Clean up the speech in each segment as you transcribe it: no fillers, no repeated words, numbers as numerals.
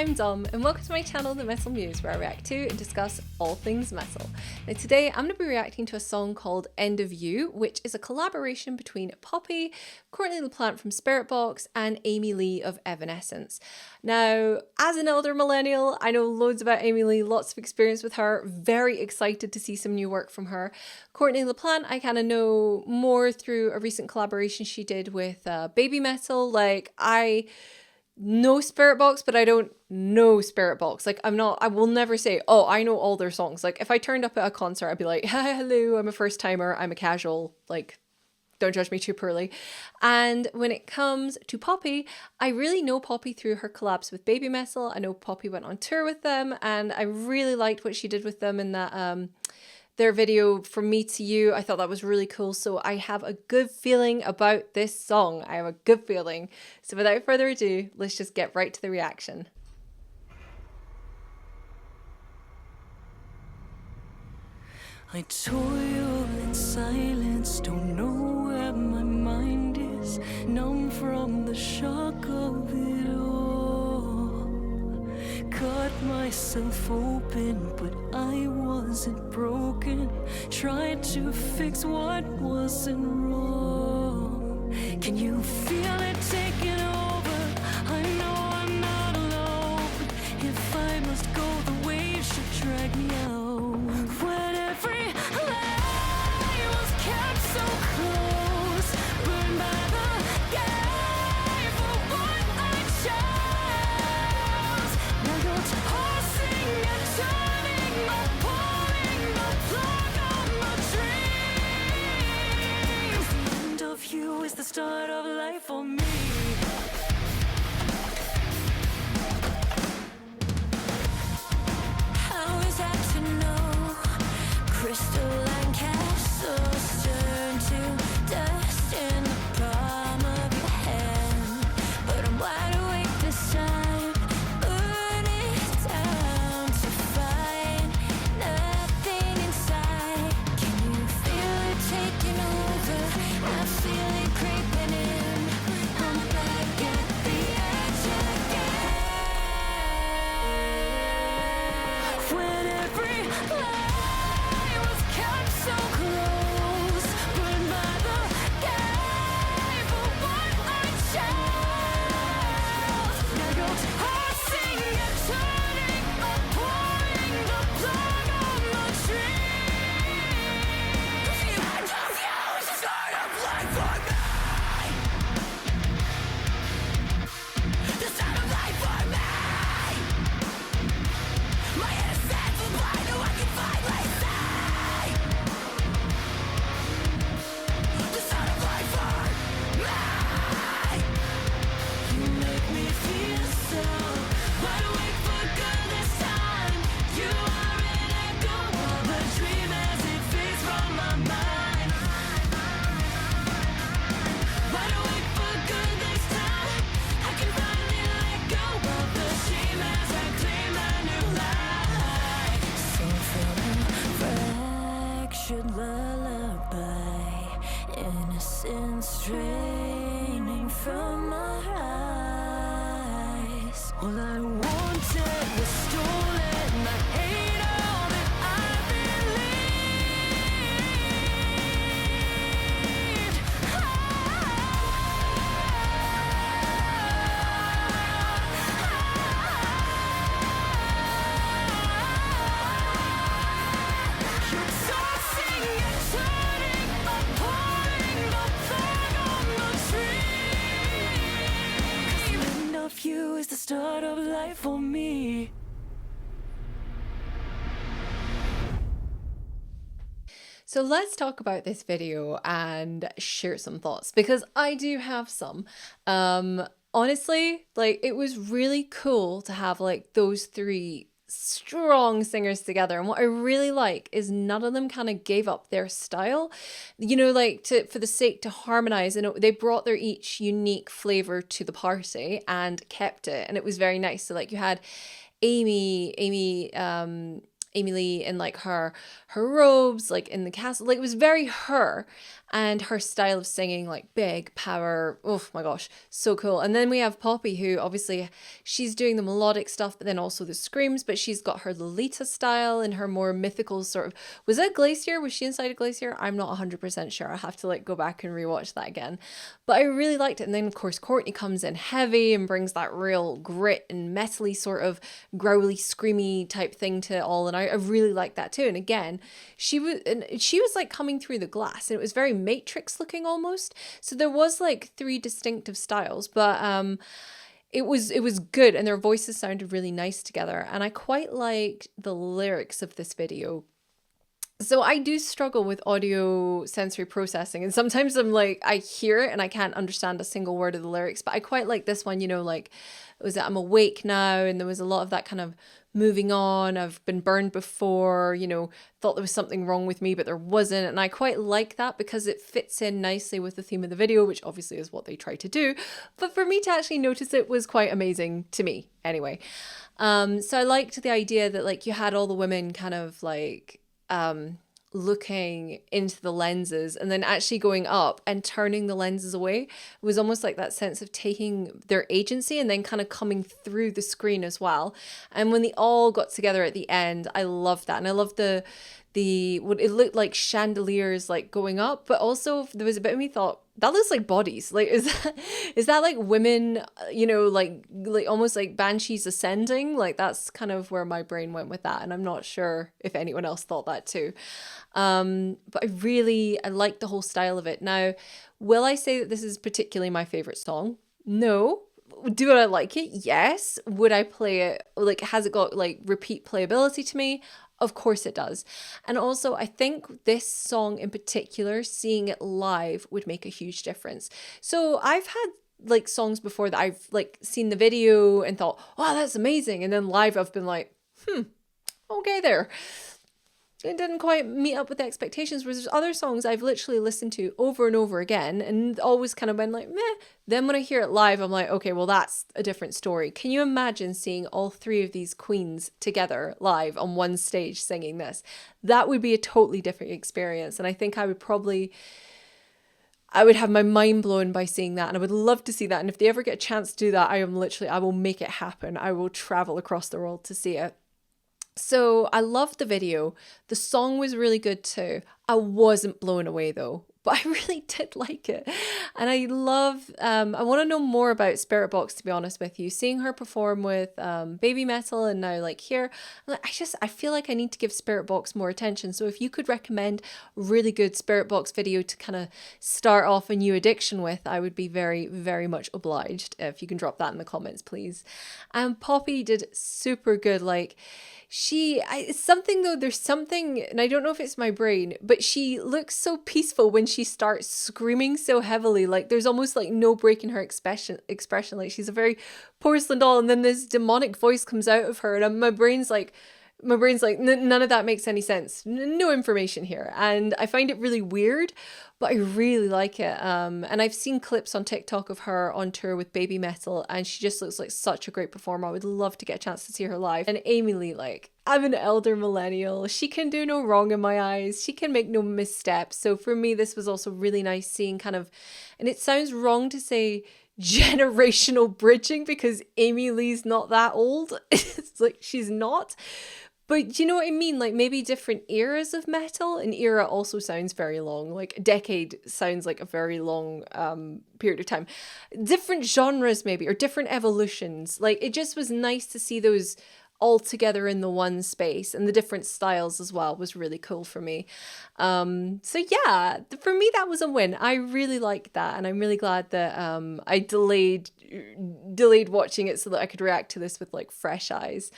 I'm Dom and welcome to my channel The Metal Muse, where I react to and discuss all things metal. Now today I'm going to be reacting to a song called End of You, which is a collaboration between Poppy, Courtney LaPlante from Spiritbox and Amy Lee of Evanescence. Now, as an elder millennial, I know loads about Amy Lee, lots of experience with her, very excited to see some new work from her. Courtney LaPlante I kind of know more through a recent collaboration she did with Baby Metal. Like, I know Spiritbox, but I don't know Spiritbox. Like, I will never say, oh, I know all their songs. Like, if I turned up at a concert, I'd be like, hi, hello, I'm a first timer, I'm a casual, like, don't judge me too poorly. And when it comes to Poppy, I really know Poppy through her collabs with Baby Metal. I know Poppy went on tour with them, and I really liked what she did with them in that their video From Me to You. I thought that was really cool. So I have a good feeling about this song. I have a good feeling. So without further ado, let's just get right to the reaction. I toil in silence, don't know where my mind is, numb from the shock of it all. Cut myself open, but I wasn't broken. Tried to fix what wasn't wrong. Can you feel it taking over? I know I'm not alone. If I must go, the waves should drag me out. When every lie was kept so close, burned by the gate for what I chose. Now you're tossing and turning, no pulling, no plug on my dreams. The end of you is the start of life for me. How is that to know? Crystalline castles turn to dust in the palm of your hand. But I'm wide awake this time, burn it down to find nothing inside. Can you feel it taking over? I feel it creeping in. I'm back at the edge again. When every lie was kept so close, burned by the gate for what I chose. Now you're tossing and turning, pouring the plug on my dreams. The end of you is the start of life for me. The start of life for me. My innocence was blind, no one can finally see. The start of life for me. You make me feel so wide awake for good this time. You are an echo of a dream as it fades from my mind. Wide awake for good this time. I can finally let go of the shame as I claim a new life. Sing from a fractured lullaby, innocence draining from my eyes. All I wanted was stolen. I hate all that I believed. You're tossing and turning, pouring the plug on the dreams. The end of you is the start of life for me. So let's talk about this video and share some thoughts, because I do have some. Honestly, like, it was really cool to have like those three strong singers together, and what I really like is none of them kind of gave up their style, you know, like for the sake to harmonize, and they brought their each unique flavor to the party and kept it, and it was very nice. So like you had Amy Amy Lee in like her robes, like in the castle. Like it was very her, and her style of singing, like big power. Oh my gosh, so cool. And then we have Poppy, who obviously she's doing the melodic stuff, but then also the screams. But she's got her Lolita style and her more mythical sort of. Was that Glacier? Was she inside a glacier? I'm not 100% sure. I have to like go back and rewatch that again. But I really liked it. And then of course Courtney comes in heavy and brings that real grit and metally sort of growly, screamy type thing to it all. And I really like that too. And again, she was like coming through the glass, and it was very Matrix looking almost. So there was like three distinctive styles, but it was good, and their voices sounded really nice together. And I quite liked the lyrics of this video. So I do struggle with audio sensory processing, and sometimes I'm like, I hear it and I can't understand a single word of the lyrics, but I quite like this one, you know, like, was it I'm awake now, and there was a lot of that kind of moving on, I've been burned before, you know, thought there was something wrong with me, but there wasn't. And I quite like that because it fits in nicely with the theme of the video, which obviously is what they try to do. But for me to actually notice it was quite amazing to me anyway. So I liked the idea that like you had all the women kind of like looking into the lenses and then actually going up and turning the lenses away. It was almost like that sense of taking their agency and then kind of coming through the screen as well. And when they all got together at the end, I loved that. And I loved the what it looked like chandeliers like going up, but also there was a bit of me thought that looks like bodies. Like is that like women, you know, like almost like banshees ascending? Like that's kind of where my brain went with that, and I'm not sure if anyone else thought that too. But I like the whole style of it. Now, will I say that this is particularly my favorite song? No. Do I like it? Yes. Would I play it? Like, has it got like repeat playability to me? Of course it does. And also, I think this song in particular, seeing it live would make a huge difference. So I've had like songs before that I've like seen the video and thought, wow, that's amazing. And then live, I've been like, okay there. It didn't quite meet up with the expectations. Whereas there's other songs I've literally listened to over and over again and always kind of been like, meh. Then when I hear it live, I'm like, okay, well, that's a different story. Can you imagine seeing all three of these queens together live on one stage singing this? That would be a totally different experience. And I think I would have my mind blown by seeing that, and I would love to see that. And if they ever get a chance to do that, I will make it happen. I will travel across the world to see it. So I loved the video. The song was really good too. I wasn't blown away though, but I really did like it. And I want to know more about Spirit Box, to be honest with you. Seeing her perform with Baby Metal and now like here, I feel like I need to give Spirit Box more attention. So if you could recommend a really good Spirit Box video to kind of start off a new addiction with, I would be very, very much obliged. If you can drop that in the comments, please. And Poppy did super good. Like, there's something, and I don't know if it's my brain, but she looks so peaceful when she starts screaming so heavily. Like there's almost like no break in her expression. Like she's a very porcelain doll, and then this demonic voice comes out of her, and my brain's like, none of that makes any sense. No information here. And I find it really weird, but I really like it. And I've seen clips on TikTok of her on tour with Baby Metal, and she just looks like such a great performer. I would love to get a chance to see her live. And Amy Lee, like, I'm an elder millennial. She can do no wrong in my eyes. She can make no missteps. So for me, this was also really nice seeing kind of, and it sounds wrong to say generational bridging because Amy Lee's not that old. It's like she's not. But do you know what I mean? Like maybe different eras of metal. An era also sounds very long. Like a decade sounds like a very long period of time. Different genres maybe, or different evolutions. Like it just was nice to see those all together in the one space, and the different styles as well was really cool for me. So yeah, for me that was a win. I really liked that, and I'm really glad that I delayed watching it so that I could react to this with like fresh eyes.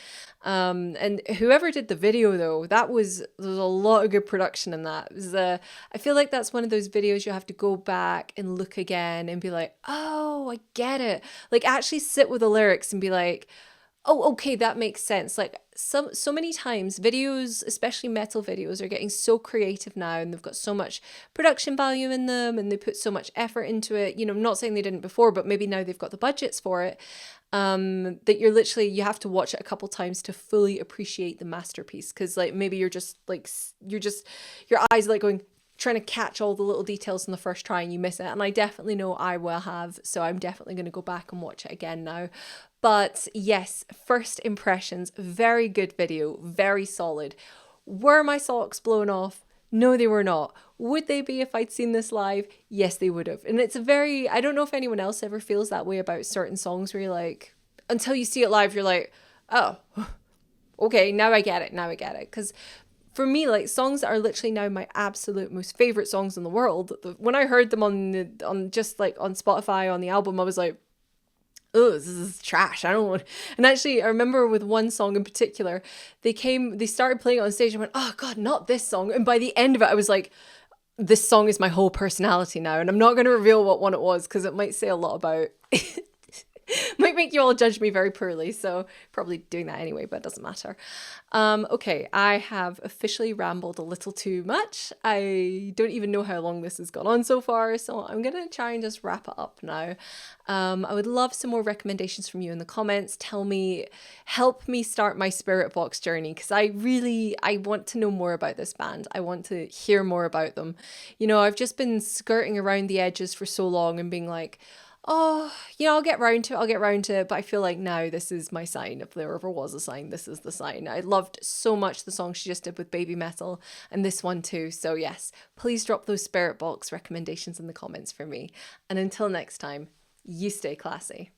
And whoever did the video though, there was a lot of good production in that. It was, I feel like that's one of those videos you have to go back and look again and be like, oh, I get it. Like actually sit with the lyrics and be like, Oh, okay, that makes sense. Like so many times videos, especially metal videos, are getting so creative now and they've got so much production value in them and they put so much effort into it. You know, I'm not saying they didn't before, but maybe now they've got the budgets for it. That you have to watch it a couple times to fully appreciate the masterpiece. Cause like maybe you're just your eyes are like going, trying to catch all the little details in the first try and you miss it. And I definitely know I will have. So I'm definitely going to go back and watch it again now. But yes, first impressions, very good video, very solid. Were my socks blown off? No, they were not. Would they be if I'd seen this live? Yes, they would have. And I don't know if anyone else ever feels that way about certain songs where you're like, until you see it live, you're like, oh, okay, now I get it. Now I get it. Because for me, like songs that are literally now my absolute most favorite songs in the world. When I heard them on just like on Spotify on the album, I was like, oh, this is trash. I don't want. And actually, I remember with one song in particular, they started playing it on stage and went, oh God, not this song. And by the end of it, I was like, this song is my whole personality now. And I'm not going to reveal what one it was because it might say a lot about might make you all judge me very poorly, so probably doing that anyway, but it doesn't matter. Okay, I have officially rambled a little too much. I don't even know how long this has gone on so far, so I'm gonna try and just wrap it up now. I would love some more recommendations from you in the comments. Help me start my Spirit Box journey, because I want to know more about this band. I want to hear more about them. You know, I've just been skirting around the edges for so long and being like, oh, you know, I'll get round to it. But I feel like now this is my sign. If there ever was a sign, this is the sign. I loved so much the song she just did with Baby Metal and this one too. So yes, please drop those Spirit Box recommendations in the comments for me. And until next time, you stay classy.